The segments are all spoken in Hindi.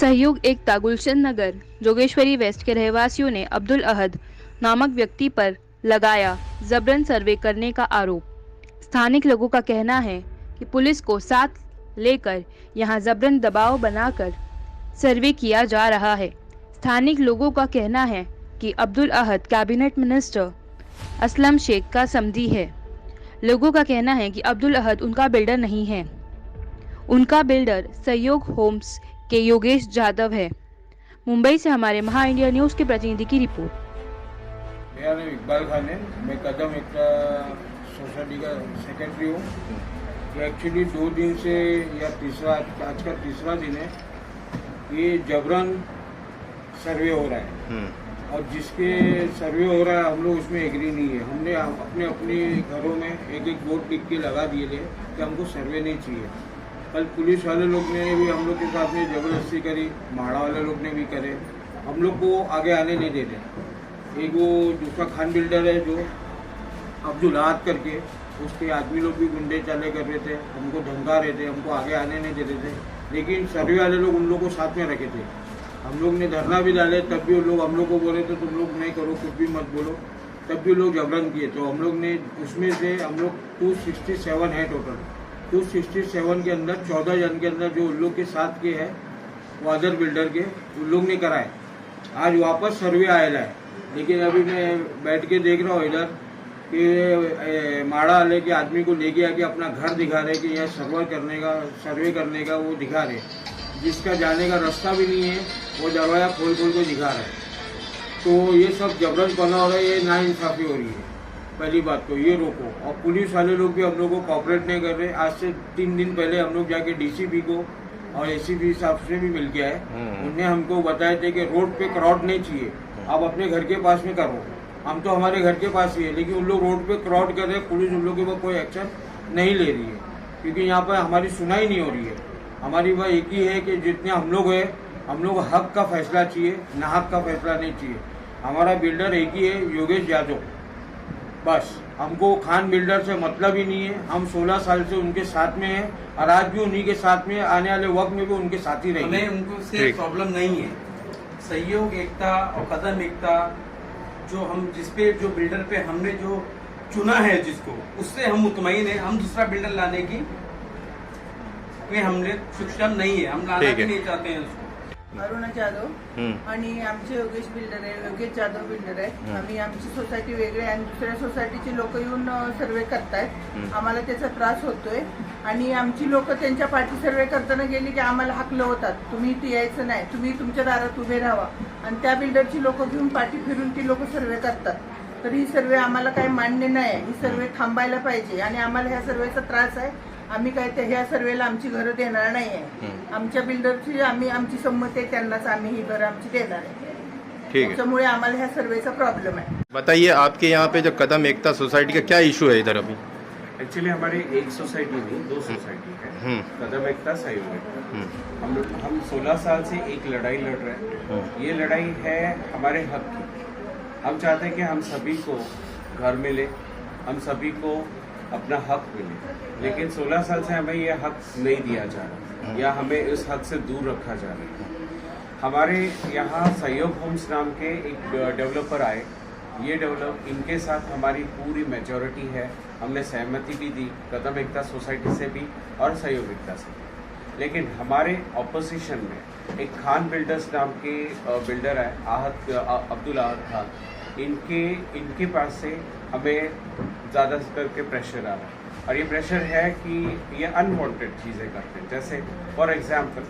सहयोग एकता गुलशन नगर जोगेश्वरी वेस्ट के रहवासियों ने अब्दुल अहद नामक व्यक्ति पर लगाया जबरन सर्वे करने का आरोप। स्थानिक लोगों का कहना है कि पुलिस को साथ लेकर यहां जबरन दबाव बनाकर सर्वे किया जा रहा है। स्थानिक लोगों का कहना है कि अब्दुल अहद कैबिनेट मिनिस्टर असलम शेख का समधी है। लोगों का कहना है कि अब्दुल अहद उनका बिल्डर नहीं है, उनका बिल्डर सहयोग होम्स के योगेश जाधव है। मुंबई से हमारे महा इंडिया न्यूज के प्रतिनिधि की रिपोर्ट। मेरा नाम इकबाल खान है। मैं कदम एकता सोसाइटी का सेक्रेटरी हूँ। एक्चुअली 2 दिन से या आज का तीसरा दिन है, ये जबरन सर्वे हो रहा है और जिसके सर्वे हो रहा है हम लोग उसमें एग्री नहीं है। हमने अपने अपने घरों में एक बोर्ड लिख के लगा दिए थे कि हमको सर्वे नहीं चाहिए। कल पुलिस वाले लोग ने भी हम लोग के साथ में जबरदस्ती करी, माड़ा वाले लोग ने भी करे, हम लोग को आगे आने नहीं देते। एक वो दूसरा खान बिल्डर है जो अब्दुल अहद करके, उसके आदमी लोग भी गुंडे चाले कर रहे थे, हमको धमका रहे थे, हमको आगे आने नहीं दे रहे थे। लेकिन सर्वे वाले लोग उन लोग को साथ में रखे थे। हम लोग ने धरना भी डाले, तब भी लोग हम लोग को बोले थे तुम लोग नहीं करो, कुछ भी मत बोलो, तब भी लोग जबरन किए। तो हम लोग ने उसमें से हम लोग 267 है टोटल। 267 के अंदर 14 जन के अंदर जो उन लोग के साथ के है वो अदर बिल्डर के, उन लोग ने कराए। आज वापस सर्वे आएला है, लेकिन अभी मैं बैठ के देख रहा हूँ इधर कि माड़ा वाले के आदमी को लेके आके अपना घर दिखा रहे कि यह सर्वे करने का वो दिखा रहे, जिसका जाने का रास्ता भी नहीं है वो दरवाजा खोल खोल को दिखा रहा है। तो ये सब जबरन पना हो रहा है, ये नाइंसाफी हो रही है। पहली बात तो ये रोको। और पुलिस वाले लोग भी हम लोग को कॉपरेट नहीं कर रहे। आज से 3 दिन पहले हम लोग जाके डीसीपी को और एसीपी साहब से भी मिल के आए। उन्हें हमको बताए थे कि रोड पे क्राउड नहीं चाहिए, आप अपने घर के पास में करो। हम तो हमारे घर के पास ही है, लेकिन उन लोग रोड पे क्राउड कर रहे हैं, पुलिस उन लोग के ऊपर कोई एक्शन नहीं ले रही है, क्योंकि यहाँ पर हमारी सुनाई नहीं हो रही है। हमारी बात एक ही है कि जितने हम लोग है, हम लोग हक का फैसला चाहिए, नाहक का फैसला नहीं चाहिए। हमारा बिल्डर एक ही है, योगेश यादव, बस। हमको खान बिल्डर से मतलब ही नहीं है। हम 16 साल से उनके साथ में हैं और आज भी उन्हीं के साथ में, आने वाले वक्त में भी उनके साथ ही रहेंगे। हमें उनको से प्रॉब्लम नहीं है। सहयोग एकता और कदम एकता जो बिल्डर पे हमने जो चुना है, जिसको, उससे हम मुतमईन है। हम दूसरा बिल्डर लाने की हमने सक्षम नहीं है, हम लाना भी नहीं चाहते हैं उसको। अरुणा जाधव आणि आमचे योगेश बिल्डर आहे, योगेश जाधव बिल्डर आहे। आम्ही आमची सोसायटी वेगळी आणि दुसऱ्या सोसायटीची लोक येऊन सर्वे करतायत। आम्हाला त्याचा त्रास होतोय आणि आमची लोक त्यांच्या पाठी सर्वे करताना गेली की आम्हाला हाकलं होतात, तुम्ही इथे यायचं नाही, तुम्ही तुमच्या दारात उभे राहावा। आणि त्या बिल्डरची लोक घेऊन पाठी फिरून ती लोक सर्वे करतात। तर ही सर्वे आम्हाला काही मान्य नाही आहे। ही सर्वे थांबायला पाहिजे आणि आम्हाला ह्या सर्वेचा त्रास आहे। आम्ही काय ते ह्या सर्वेला आमची घरं देणार नाही आहे। आमच्या बिल्डरची आमची संमती आहे, त्यांनाच आम्ही ही घरं आमची देणार आहे। ठीक है, त्यामुळे आम्हाला ह्या सर्वेचा प्रॉब्लेम आहे। बताइए आपके यहाँ पे जो कदम एकता सोसाइटी का क्या इशू है इधर अभी? एक्चुअली हमारे एक सोसाइटी नहीं, 2 सोसाइटी है, कदम एकता, सहयोग एकता। हम 16 साल से एक लड़ाई लड़ रहे हैं। ये लड़ाई है हमारे हक की। हम चाहते हैं कि हम सभी को घर मिले, हम सभी को अपना हक मिले, लेकिन 16 साल से हमें यह हक नहीं दिया जा रहा या हमें इस हक से दूर रखा जा रहा है। हमारे यहाँ सहयोग होम्स नाम के एक डेवलपर आए। ये इनके साथ हमारी पूरी मेजॉरिटी है। हमने सहमति भी दी कदम एकता सोसाइटी से भी और सहयोग एकता से भी। लेकिन हमारे ऑपोजिशन में एक खान बिल्डर्स नाम के बिल्डर है, अब्दुल अहद खान। इनके पास से हमें ज़्यादा करके प्रेशर आ रहा है, और ये प्रेशर है कि ये अनवांटेड चीज़ें करते हैं। जैसे फॉर एग्जाम्पल,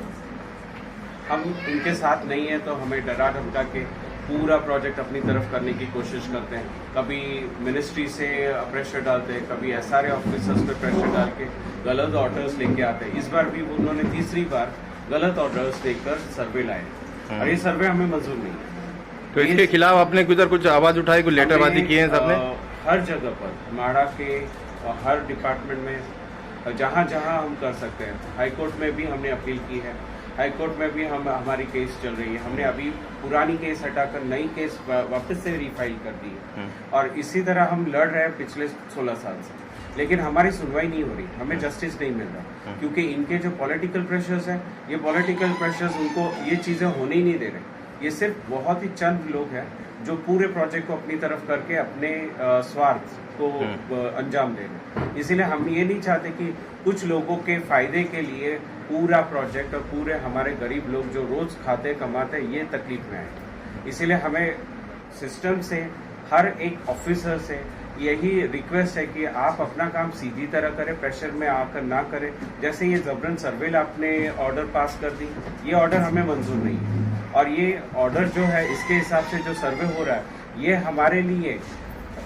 हम इनके साथ नहीं है तो हमें डरा धमका के पूरा प्रोजेक्ट अपनी तरफ करने की कोशिश करते हैं। कभी मिनिस्ट्री से प्रेशर डालते हैं, कभी एसआरए ऑफिसर्स पे प्रेशर डाल के गलत ऑर्डर्स लेके आते हैं। इस बार भी उन्होंने तीसरी बार गलत ऑर्डर्स लेकर सर्वे लाए, और ये सर्वे हमें मंजूर नहीं है। तो इसके खिलाफ आपने कुछ आवाज उठाई, कुछ लेटरबाजी की है सबने? हर जगह पर, माड़ा के हर डिपार्टमेंट में, जहाँ जहाँ हम कर सकते हैं। हाई कोर्ट में भी हमने अपील की है, हाई कोर्ट में भी हमारी केस चल रही है। हमने अभी पुरानी केस हटाकर नई केस वापस से रिफाइल कर दी है, और इसी तरह हम लड़ रहे हैं पिछले 16 साल से। लेकिन हमारी सुनवाई नहीं हो रही, हमें जस्टिस नहीं मिल रहा, क्योंकि इनके जो पॉलिटिकल प्रेशर्स हैं, ये पॉलिटिकल प्रेशर्स उनको ये चीज़ें होने ही नहीं दे रहे। ये सिर्फ बहुत ही चंद लोग हैं जो पूरे प्रोजेक्ट को अपनी तरफ करके अपने स्वार्थ को अंजाम दे रहे। इसीलिए हम ये नहीं चाहते कि कुछ लोगों के फायदे के लिए पूरा प्रोजेक्ट और पूरे हमारे गरीब लोग जो रोज खाते कमाते ये तकलीफ में आए। इसीलिए हमें सिस्टम से, हर एक ऑफिसर से यही रिक्वेस्ट है कि आप अपना काम सीधी तरह करें, प्रेशर में आकर ना करें। जैसे ये जबरन सर्वेल आपने ऑर्डर पास कर दी, ये ऑर्डर हमें मंजूर नहीं है, और ये ऑर्डर जो है इसके हिसाब से जो सर्वे हो रहा है ये हमारे लिए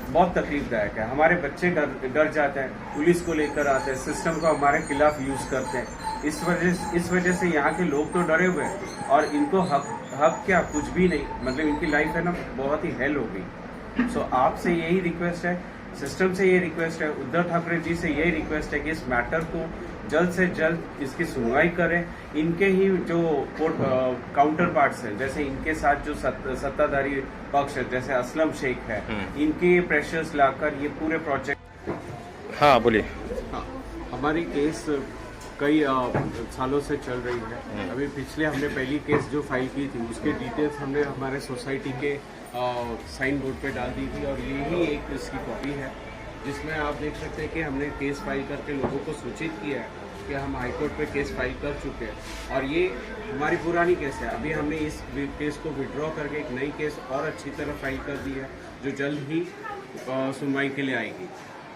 बहुत तकलीफदायक है। हमारे बच्चे डर जाते हैं, पुलिस को लेकर आते हैं, सिस्टम को हमारे खिलाफ यूज करते हैं। इस वजह से यहाँ के लोग तो डरे हुए हैं, और इनको हक क्या, कुछ भी नहीं, मतलब इनकी लाइफ है ना बहुत ही हेल हो गई। सो आपसे यही रिक्वेस्ट है, सिस्टम से ये रिक्वेस्ट है, उद्धव ठाकरे जी से यही रिक्वेस्ट है कि इस मैटर को जल्द से जल्द इसकी सुनवाई करें। इनके ही जो काउंटर पार्ट्स हैं, जैसे इनके साथ जो सत्ताधारी पक्ष है, जैसे असलम शेख है, इनके प्रेशर्स लाकर ये पूरे प्रोजेक्ट। हाँ बोलिए। हाँ, हमारी केस कई सालों से चल रही है। अभी पिछले हमने पहली केस जो फाइल की थी उसके डिटेल्स हमने हमारे सोसाइटी के साइन बोर्ड पे डाल दी थी, और यही एक इसकी कॉपी है जिसमें आप देख सकते हैं कि हमने केस फाइल करके लोगों को सूचित किया है कि हम हाईकोर्ट पे केस फाइल कर चुके हैं, और ये हमारी पुरानी केस है। अभी हमने इस केस को विड्रॉ करके एक नई केस और अच्छी तरह फाइल कर दी है जो जल्द ही सुनवाई के लिए आएगी।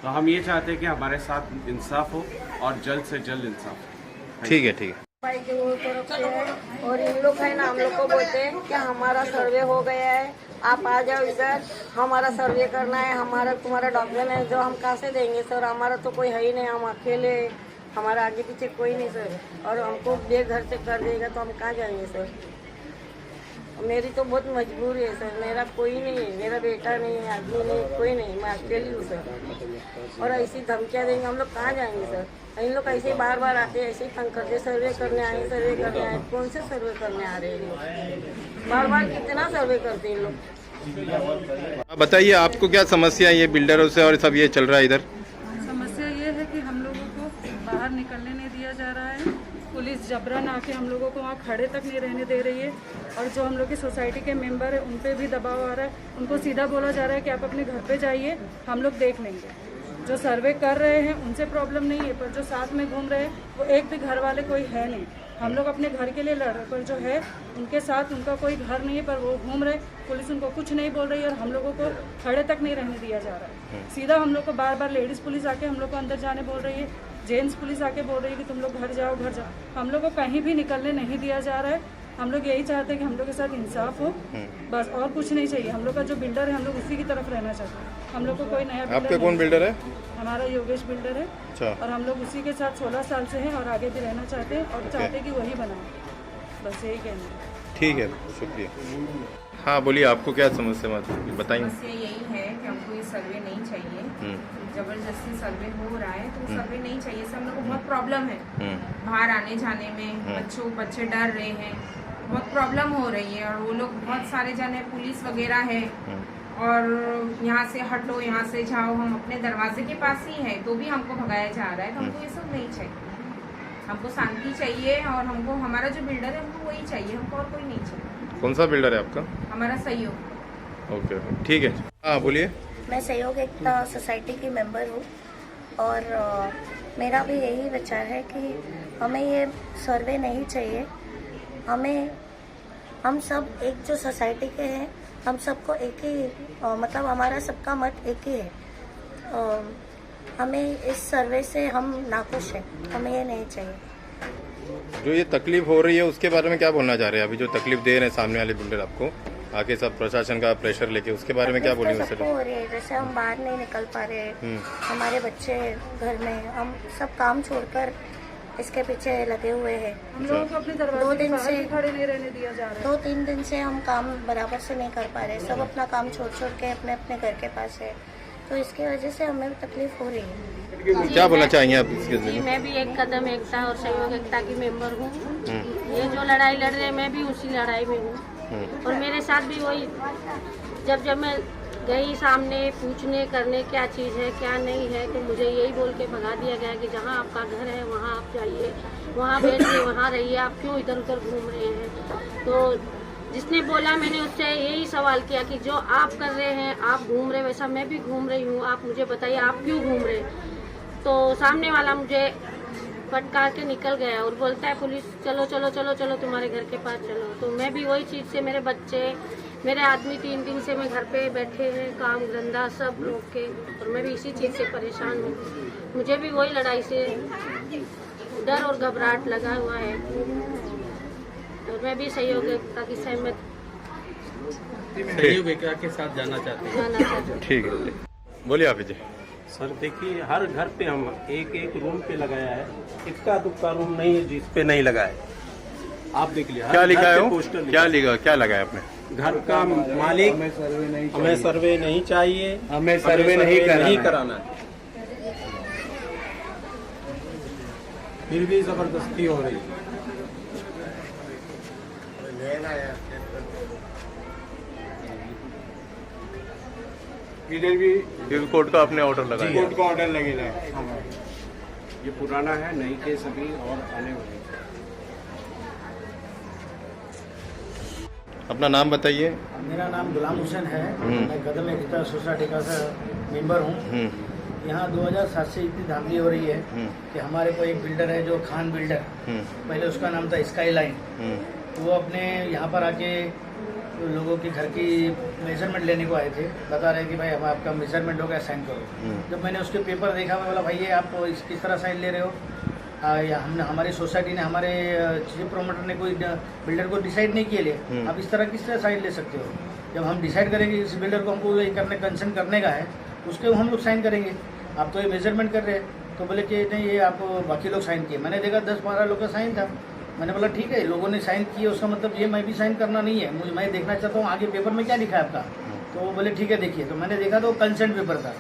तो हम ये चाहते हैं कि हमारे साथ इंसाफ हो और जल्द से जल्द इंसाफ हो। ठीक है, ठीक है। भाई के वो तरफ से है, और इन लोग है ना, हम लोग को बोलते हैं कि हमारा सर्वे हो गया है, आप आ जाओ इधर, हमारा सर्वे करना है, हमारा तुम्हारा डॉक्यूमेंट है जो हम कहाँ से देंगे सर, हमारा तो कोई है ही नहीं, हम अकेले, हमारा आगे पीछे कोई नहीं सर, और हमको बेघर से कर देगा तो हम कहाँ जाएंगे सर। मेरी तो बहुत मजबूरी है सर, मेरा कोई नहीं है, मेरा बेटा नहीं है, आदमी नहीं, कोई नहीं, मैं अकेली हूँ सर, और ऐसी धमकियाँ देंगे हम लोग कहाँ जाएंगे सर। इन लोग ऐसे बार बार आते हैं, ऐसे ही तंग करते, सर्वे करने आए, सर्वे करने आए, कौन से सर्वे करने आ रहे हैं लोग, बार बार कितना सर्वे करते हैं लोग। बताइए आपको क्या समस्या है ये बिल्डरों से और सब ये चल रहा है इधर? समस्या ये है कि हम लोगों को बाहर निकलने नहीं दिया जा रहा है, पुलिस जबरन आके हम लोगों को वहाँ खड़े तक नहीं रहने दे रही है, और जो हम लोग की सोसाइटी के मेंबर है उन पे भी दबाव आ रहा है, उनको सीधा बोला जा रहा है कि आप अपने घर पे जाइए, हम लोग देख लेंगे। जो सर्वे कर रहे हैं उनसे प्रॉब्लम नहीं है, पर जो साथ में घूम रहे हैं वो एक भी घर वाले कोई है नहीं। हम लोग अपने घर के लिए लड़ रहे, पर जो है उनके साथ उनका कोई घर नहीं है, पर वो घूम रहे, पुलिस उनको कुछ नहीं बोल रही है, और हम लोगों को खड़े तक नहीं रहने दिया जा रहा है। सीधा हम लोग को बार बार लेडीज़ पुलिस आके हम लोग को अंदर जाने बोल रही है, जेंट्स पुलिस आके बोल रही है कि तुम लोग घर जाओ, घर जाओ। हम लोग को कहीं भी निकलने नहीं दिया जा रहा है। हम लोग यही चाहते हैं कि हम लोग के साथ इंसाफ हो, बस, और कुछ नहीं चाहिए। हम लोग का जो बिल्डर है हम लोग उसी की तरफ रहना चाहते हैं, हम लोग को कोई नया बिल्डर आपके कौन बिल्डर है? हमारा योगेश बिल्डर है। अच्छा। और हम लोग उसी के साथ 16 साल से हैं और आगे भी रहना चाहते हैं, और चाहते हैं कि वही बनाए, बस यही कहना है। ठीक है, शुक्रिया। हाँ बोलिए, आपको क्या समस्या बताइए। समस्या यही है कि हमको ये सर्वे नहीं चाहिए, जबरदस्ती सर्वे हो रहा है तो सर्वे नहीं चाहिए। सब लोग को बहुत प्रॉब्लम है बाहर आने जाने में, बच्चे डर रहे हैं, बहुत प्रॉब्लम हो रही है, और वो लोग बहुत सारे जने पुलिस वगैरह है, और यहाँ से हटो, यहाँ से जाओ, हम अपने दरवाजे के पास ही है तो भी हमको भगाया जा रहा है। तो हमको ये सब नहीं चाहिए, हमको शांति चाहिए, और हमको हमारा जो बिल्डर है हमको वही चाहिए, हमको और कोई नहीं चाहिए। कौन सा बिल्डर है आपका? हमारा सहयोग। ओके, ठीक है। हाँ बोलिए। मैं सहयोग एकता सोसाइटी की मेंबर हूँ, और मेरा भी यही विचार है कि हमें ये सर्वे नहीं चाहिए। हम सब एक जो सोसाइटी के हैं, हम सबको एक ही मतलब हमारा सबका मत एक ही है। हमें इस सर्वे से हम नाखुश हैं, हमें ये नहीं चाहिए। जो ये तकलीफ हो रही है उसके बारे में क्या बोलना चाह रहे हैं? अभी जो तकलीफ दे रहे हैं सामने वाले बिल्डर आपको आके, सब प्रशासन का प्रेशर लेके, उसके बारे में क्या बोलेंगे? सबको हो रही है, जैसे हम बाहर नहीं निकल पा रहे, हमारे बच्चे घर में, हम सब काम छोड़कर इसके पीछे लगे हुए हैं। हम लोगों को अपने दरवाजे के बाहर भी खड़े नहीं रहने दिया जा रहा है। 2-3 दिन से हम काम बराबर से नहीं कर पा रहे, सब अपना काम छोड़ के अपने अपने घर के पास है, तो इसकी वजह से हमें भी तकलीफ हो रही है। क्या बोलना चाहेंगे आप इसके जी, मैं भी एक कदम एकता और सहयोग एकता की मेंबर हूँ। ये जो लड़ाई लड़ रहे हैं मैं भी उसी लड़ाई में हूँ, और मेरे साथ भी वही, जब मैं गई सामने पूछने करने क्या चीज़ है क्या नहीं है, तो मुझे यही बोल के भगा दिया गया कि जहाँ आपका घर है वहाँ आप जाइए, वहाँ बैठिए, वहाँ रहिए, आप क्यों इधर उधर घूम रहे हैं। तो जिसने बोला मैंने उससे यही सवाल किया कि जो आप कर रहे हैं, आप घूम रहे वैसा मैं भी घूम रही हूँ, आप मुझे बताइए आप क्यों घूम रहे हैं। तो सामने वाला मुझे फटकार के निकल गया और बोलता है पुलिस चलो चलो चलो चलो तुम्हारे घर के पास चलो। तो मैं भी वही चीज़ से, मेरे बच्चे, मेरे आदमी 3 दिन से मैं घर पे बैठे हैं, काम धंधा सब लोग के, और मैं भी इसी चीज़ से परेशान हूँ। मुझे भी वही लड़ाई से डर और घबराहट लगा हुआ है, और मैं भी सहयोगिता की सहमत सहयोगिता के साथ जाना चाहते हैं। ठीक है, बोलिए आप जी। सर देखिए, हर घर पे हम एक एक रूम पे लगाया है, इक्का दुक्का रूम नहीं है जिस पे नहीं लगा है। आप देख लिया क्या लिखा है वो? पोस्टर क्या लगा है आपने? घर का मालिक हमें सर्वे नहीं चाहिए, हमें सर्वे नहीं कराना, फिर भी जबरदस्ती हो रही है। इधर भी फिर कोर्ट का आपने ऑर्डर लगाया? कोर्ट का ऑर्डर लगेगा। ये पुराना है, नई केस अभी और आने वाली। अपना नाम बताइए। मेरा नाम गुलाम हुसैन है, मैं कदम एकता सोसाइटी का मेंबर हूँ। यहाँ 2007 से इतनी धांधली हो रही है कि हमारे को एक बिल्डर है जो खान बिल्डर, पहले उसका नाम था स्काई लाइन, वो अपने यहाँ पर आके लोगों के घर की मेजरमेंट लेने को आए थे, बता रहे कि भाई अब आपका मेजरमेंट हो गया, साइन करो। जब मैंने उसके पेपर देखा, मैं बोला भाई ये आप किस तरह साइन ले रहे हो, या हमने हमारी सोसाइटी ने, हमारे चीफ प्रोमोटर ने कोई बिल्डर को डिसाइड नहीं किए लिए, आप इस तरह किस तरह साइन ले सकते हो। जब हम डिसाइड करेंगे इस बिल्डर को हमको ये करने कंसर्न करने का है, उसके हम लोग साइन करेंगे, आप तो ये मेजरमेंट कर रहे हैं। तो बोले कि नहीं ये आप बाकी लोग साइन किए। मैंने देखा 10-12 लोग का साइन था। मैंने बोला ठीक है, लोगों ने साइन किए, उसका मतलब ये मैं भी साइन करना नहीं है, मुझे मैं देखना चाहता हूँ आगे पेपर में क्या लिखा है आपका। तो वो बोले ठीक है देखिए। तो मैंने देखा तो कंसेंट पेपर था,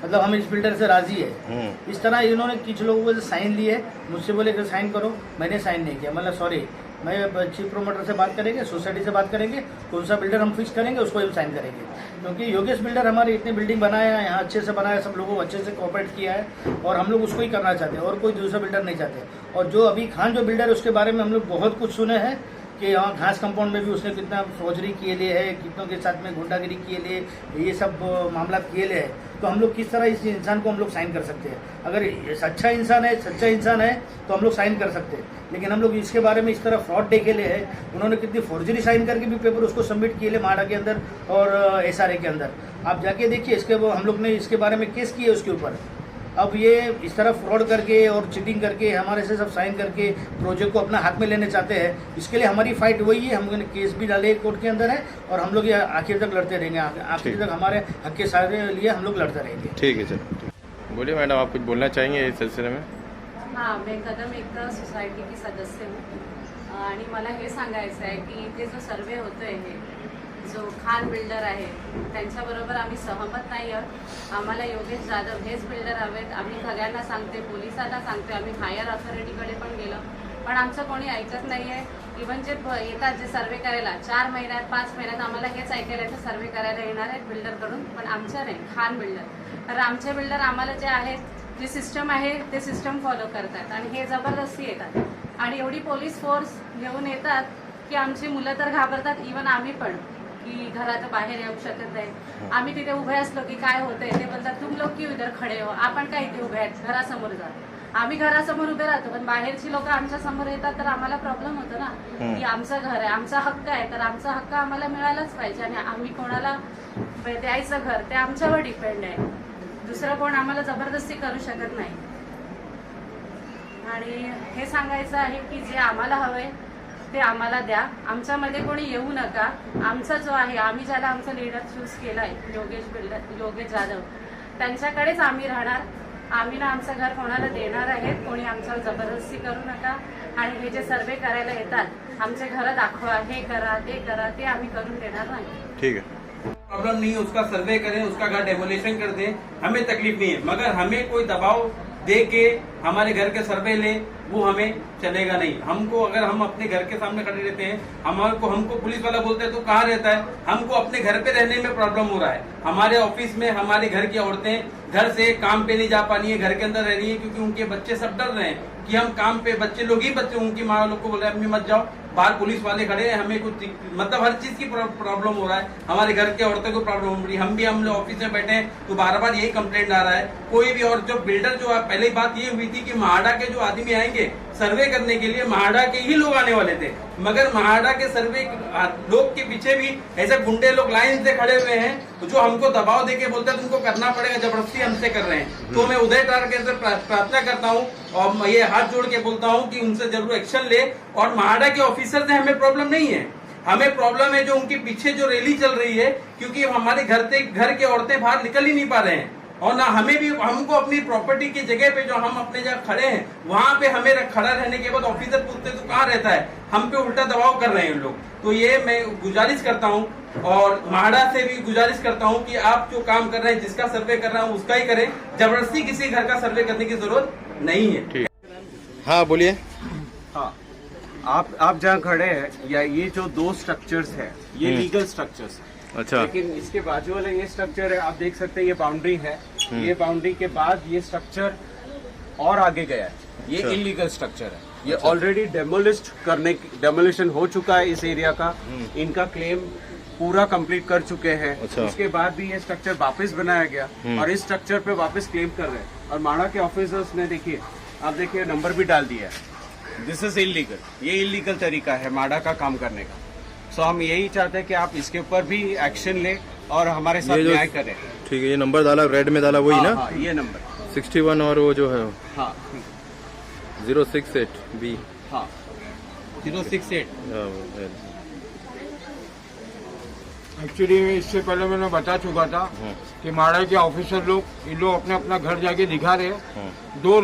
मतलब हम इस बिल्डर से राजी है। इस तरह इन्होंने कुछ लोगों को साइन लिए, मुझसे बोले कि साइन करो, मैंने साइन नहीं किया। मतलब सॉरी, मैं चीफ प्रोमोटर से बात करेंगे, सोसाइटी से बात करेंगे, कौन सा बिल्डर हम फिक्स करेंगे उसको हम साइन करेंगे। क्योंकि योगेश बिल्डर हमारे इतनी बिल्डिंग बनाया है, यहाँ अच्छे से बनाया, सब लोगों को अच्छे से कोऑपरेट किया है, और हम लोग उसको ही करना चाहते हैं और कोई दूसरा बिल्डर नहीं चाहते। और जो अभी खान जो बिल्डर है उसके बारे में हम लोग बहुत कुछ सुने हैं कि यहाँ घास कंपाउंड में भी उसने कितना फौजरी किए लिए है, कितनों के साथ में गुंडागिरी किए लिए, ये सब मामला किए लिए है। तो हम लोग किस तरह इस इंसान को हम लोग साइन कर सकते हैं? अगर अच्छा इंसान है, सच्चा इंसान है तो हम लोग साइन कर सकते हैं, लेकिन हम लोग इसके बारे में इस तरह फ्रॉड देखे लिए है। उन्होंने कितनी फौजरी साइन करके भी पेपर उसको सबमिट किए ले माड़ा के अंदर और SRA के अंदर। आप जाके देखिए इसके, वो हम लोग ने इसके बारे में केस किए उसके ऊपर। अब ये इस तरह फ्रॉड करके और चीटिंग करके हमारे से सब साइन करके प्रोजेक्ट को अपना हाथ में लेने चाहते हैं। इसके लिए हमारी फाइट वही है, हम केस भी डाले कोर्ट के अंदर है, और हम लोग ये आखिर तक लड़ते रहेंगे, आखिर तक हमारे हक के सारे लिए हम लोग लड़ते रहेंगे। ठीक है, चलो बोलिए मैडम, आप कुछ बोलना चाहेंगे इस सिलसिले में? हाँ, मैं कदम एकता सोसायटी की सदस्य हूँ, आणि मला हे सांगायचं आहे की इथे जो सर्वे होतोय हे जो खान बिल्डर आहे त्यांच्याबरोबर आम्ही सहमत नाही आहोत। आम्हाला योगेश जाधव हेच बिल्डर हवेत। आम्ही सगळ्यांना सांगते, पोलिसांना सांगते, आम्ही हायर अथॉरिटीकडे पण गेलो, पण आमचं कोणी ऐकत नाही आहे। इव्हन जे येतात जे सर्वे करायला 4 महिन्यात 5 महिन्यात आम्हाला हेच ऐकायला येतं सर्वे करायला येणार आहेत बिल्डरकडून, पण आमच्या नाही, खान बिल्डर। तर आमचे बिल्डर आम्हाला जे आहेत, जे सिस्टम आहे ते सिस्टम फॉलो करतात, आणि हे जबरदस्ती येतात, आणि एवढी पोलीस फोर्स घेऊन येतात की आमची मुलं तर घाबरतात, इव्हन आम्ही पण, की घरात बाहेर येऊ शकत नाही। आम्ही तिथे उभे असलो की काय होतंय ते बोलतात, तुम लोग क्यों इधर खडे हो, आपण काय इथे उभे आहेत, घरासमोर जा। आम्ही घरासमोर उभे राहतो, पण बाहेरची लोक आमच्या समोर येतात तर आम्हाला प्रॉब्लेम होतो ना, की आमचं घर आहे, आमचा हक्क आहे, तर आमचा हक्क आम्हाला मिळालाच पाहिजे, आणि आम्ही कोणाला द्यायचं घर ते आमच्यावर डिपेंड आहे, दुसरं कोण आम्हाला जबरदस्ती करू शकत नाही। आणि हे सांगायचं आहे की जे आम्हाला हवंय ते आम्हाला द्या, आमच्यामध्ये कोणी येऊ नका। आमचा जो आहे, आम्ही ज्याला आमचा लीडर चूज केलाय, योगेश जाधव, त्यांच्याकडेच आम्ही राहणार। आम्ही ना आमचं घर कोणाला देणार आहेत, कोणी आमच्यावर जबरदस्ती करू नका। आणि हे जे सर्वे करायला येतात, आमचे घर दाखवा, हे करा ते करा, ते आम्ही करून देणार नाही। ठीक है, प्रॉब्लम नहीं है, उसका सर्वे करें, उसका घर डेमोलिशन कर दें, हमें तकलीफ नहीं है, मगर हमें कोई दबाव दे के हमारे घर के सर्वे ले, वो हमें चलेगा नहीं। हमको अगर हम अपने घर के सामने खड़े रहते हैं, हमको पुलिस वाला बोलते हैं तो कहाँ रहता है, हमको अपने घर पे रहने में प्रॉब्लम हो रहा है। हमारे ऑफिस में हमारे घर की औरतें घर से काम पे नहीं जा पा रही है, घर के अंदर रह रही है, क्योंकि उनके बच्चे सब डर रहे हैं कि हम काम पे, बच्चे लोग ही उनकी माँ लोग को बोल रहे हैं अम्मी मत जाओ, बाहर पुलिस वाले खड़े हैं, हमें कुछ मतलब हर चीज की प्रॉब्लम हो रहा है। हमारे घर के औरतों को प्रॉब्लम हो रही है, हम लोग ऑफिस में बैठे हैं तो बार बार यही कंप्लेंट आ रहा है। कोई भी, और जो बिल्डर जो पहले बात ये हुई थी कि महाड़ा के जो आदमी आएंगे सर्वे करने के लिए, महाड़ा के ही लोग आने वाले थे, मगर महाड़ा के सर्वे लोग के पीछे भी ऐसे गुंडे लोग लाइन से खड़े हुए हैं जो हमको दबाव देके बोलते हैं तुमको करना पड़ेगा, जबरदस्ती हमसे कर रहे हैं। तो मैं उदय टारगे से प्रार्थना करता हूँ और मैं ये हाथ जोड़ के बोलता हूँ कि उनसे जरूर एक्शन ले। और महाड़ा के ऑफिसर से हमें प्रॉब्लम नहीं है, हमें प्रॉब्लम है जो उनके पीछे जो रैली चल रही है, क्योंकि हमारे घर के औरतें बाहर निकल ही नहीं पा रहे हैं, और ना हमें भी, हमको अपनी प्रॉपर्टी की जगह पे जो हम अपने जगह खड़े हैं वहां पे हमें खड़ा रहने के बाद ऑफिसर पूछते तो कहाँ रहता है, हम पे उल्टा दबाव कर रहे हैं लोग। तो ये मैं गुजारिश करता हूँ और महाड़ा से भी गुजारिश करता हूँ कि आप जो काम कर रहे हैं, जिसका सर्वे कर रहे हैं उसका ही करें, जबरदस्ती किसी घर का सर्वे करने की जरूरत नहीं है। हाँ बोलिए। हाँ, आप जहाँ खड़े हैं, या ये जो दो स्ट्रक्चर्स है ये लीगल स्ट्रक्चर्स है। अच्छा। लेकिन इसके बाजू वाला ये स्ट्रक्चर है, आप देख सकते हैं ये बाउंड्री है, ये बाउंड्री के बाद ये स्ट्रक्चर और आगे गया है, ये इलीगल स्ट्रक्चर है। ये ऑलरेडी डेमोलिशन हो चुका है इस एरिया का, इनका क्लेम पूरा कंप्लीट कर चुके हैं। उसके बाद भी ये स्ट्रक्चर वापस बनाया गया और इस स्ट्रक्चर पे वापस क्लेम कर रहे हैं। और माड़ा के ऑफिसर्स ने देखिए, आप देखिए नंबर भी डाल दिया है। दिस इज इलीगल, ये इलीगल तरीका है माड़ा का काम करने का। सो हम यही चाहते हैं कि आप इसके ऊपर भी एक्शन ले और हमारे साथ न्याय करें। ठीक है, ये नंबर डाला, रेड में डाला, वही ना? हाँ, ये नंबर 61 और वो जो है हाँ 068 B। हाँ 068। एक्चुअली इससे पहले मैंने बता चुका था कि माड़ा के ऑफिसर लोग, इन लोग अपने अपना घर जाके दिखा रहे हैं। दो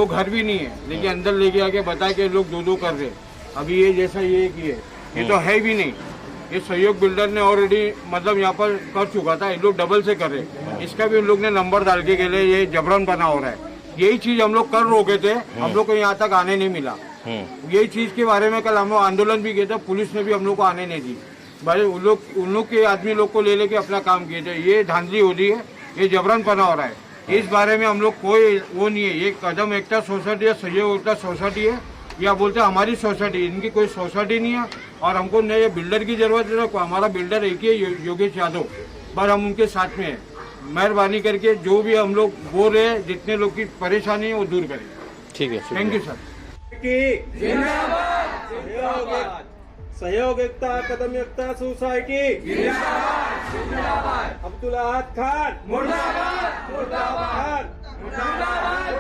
घर भी नहीं है, लेकिन अंदर लेके आके बता के लोग दो कर रहे। अभी ये जैसा ये तो है भी नहीं, ये सहयोग बिल्डर ने ऑलरेडी मतलब यहाँ पर कर चुका था, ये लोग डबल से कर रहे। इसका भी उन लोग ने नंबर डाल के लिए ये जबरन बना हो रहा है। यही चीज हम लोग कर रोके थे, हम लोग को यहाँ तक आने नहीं मिला। यही चीज के बारे में कल हम लोग आंदोलन भी किए थे, पुलिस ने भी हम लोग को आने नहीं दी। भाई उन लोग के आदमी लोग को ले लेके अपना काम किए थे। ये धांधली हो रही है, ये जबरन बना हो रहा है। इस बारे में हम लोग कोई वो नहीं है। ये कदम एकता सोसाइटी है, सहयोग एकता सोसाइटी है, या बोलते हमारी सोसाइटी, इनकी कोई सोसाइटी नहीं है। और हमको नए बिल्डर की जरूरत है, हमारा बिल्डर एक ही है, योगेश यादव, पर हम उनके साथ में हैं। मेहरबानी करके जो भी हम लोग बोल रहे हैं, जितने लोग की परेशानी है वो दूर करें। ठीक है, थैंक यू सर। सहयोग एकता कदम एकता सोसाइटी जिंदाबाद। अब्दुल अहद खान मुर्दाबाद, मुर्दाबाद, मुर्दाबाद,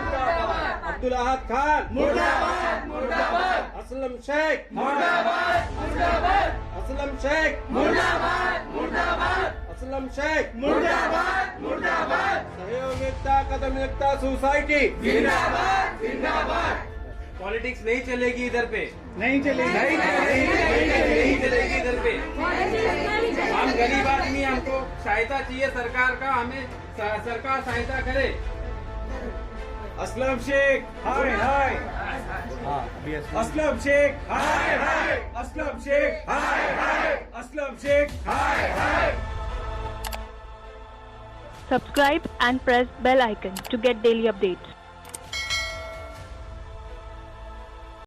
अब्दुल अहद खान मुर्दाबाद, मुर्दाबाद, असलम शेख मुर्दाबाद, मुर्दाबाद, असलम शेख मुर्दाबाद, मुर्दाबाद, असलम शेख मुर्दाबाद, मुर्दाबाद। सहयोग एकता कदम एकता सोसाइटी जिंदाबाद, जिंदाबाद। पॉलिटिक्स नहीं चलेगी इधर पे, नहीं चलेगी, नहीं चलेगी इधर पे। हम गरीब आदमी, हमको सहायता चाहिए सरकार का, हमें सरकार सहायता करे। असलम शेख हाय हाय, असलम शेख हाय हाय, असलम शेख हाय हाय, असलम शेख हाय हाय। Subscribe and press bell icon to get daily updates.